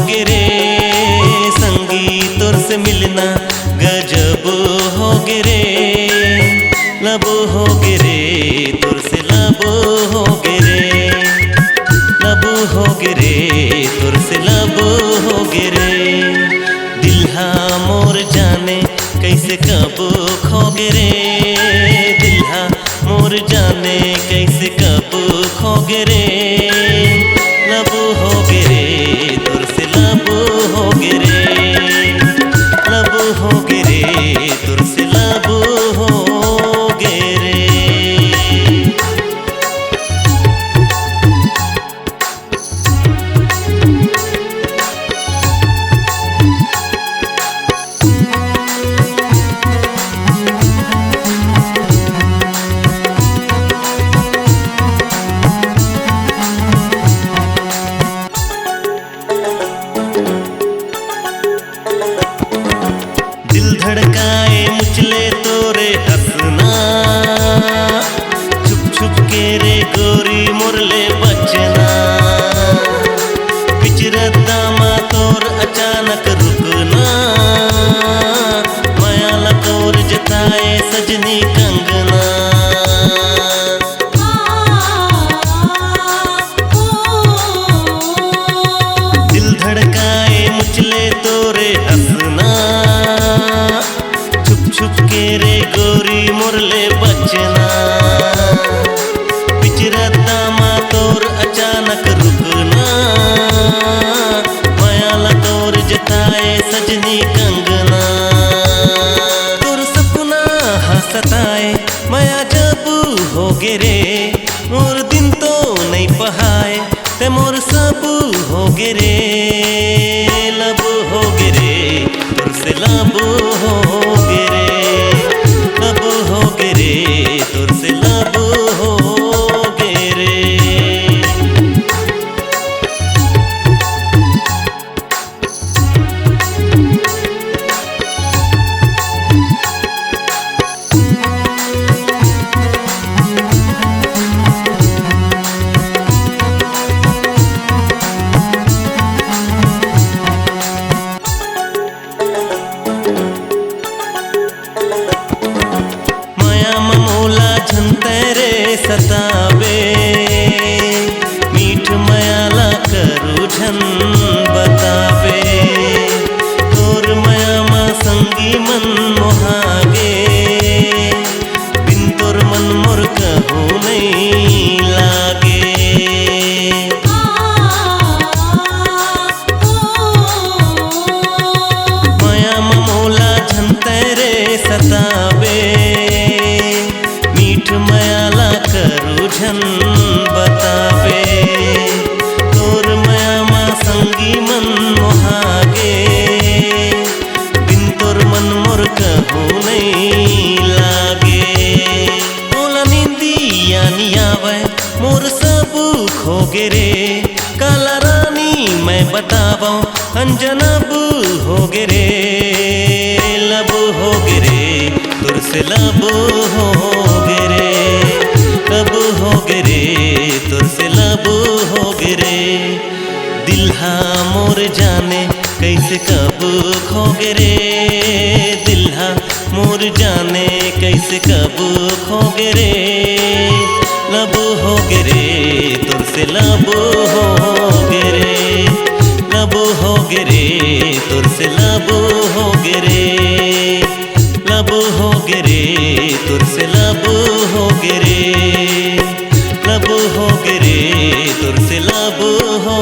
गे रे संगीतों से मिलना गजब हो गे रे लब हो गे रे तुर से लब हो गे रे लब हो गे रे तुर से लब हो गे रे दिल हा मोर जाने कैसे कब खो गे रे दिल हा मोर जाने कैसे कब खो गे रे लब हो गे रे तुर से लब हो गे रे लब हो गे रे तुर से लब हो गे रे। दिल धड़काए मुचले तोरे हंसना छुप छुप के रे गोरी मुरले बचना पिचरता मा तोर अचानक रुकना माया लकोर जताए सजनी कंगना दिल धड़काए मुचले तोरे हंसना छुप के रे गोरी मुरले बचना पिचरता मा तोर अचानक रुकना माया लकोर जताए सजनी कंगना तोर सपना हंसताए माया जब हो गे रे मोर दिन तो नहीं पहाए ते मोर सब हो गे रे लब हो गे रे तुर से लब हो गे रे लब हो गे रे तुर से लब हो गे रे। माया ममोला झनते रे सतावे मीठ मयाला करू झन बतावे तोर माया मा संगी मन मोहागे बिन तोर मन मोर कहूँ नहीं लागे माया ममोला झनते रे सतावे मीठ मयाला करू झन बतावे तोर माया मा संगी मन मोहागे बिन तोर मन मोर कहूँ नहीं लागे मोला नींदिया नी आवे मोर सब खो गे रे काला रानी मैं बतावा अंजनब हो गे रे लब हो गे रे तुर से लब हो गे रे लब हो गे रे तुर से लब हो गे रे दिल हा मोर जाने कैसे कब खो गे रे दिल हा मोर जाने कैसे कब खो गे रे लब हो गे रे तुर से लब हो गे रे लब हो गे रे तुर से लब हो गे रे लब हो गे रे तुर से लब हो गे रे लब हो गे रे तुर से लब हो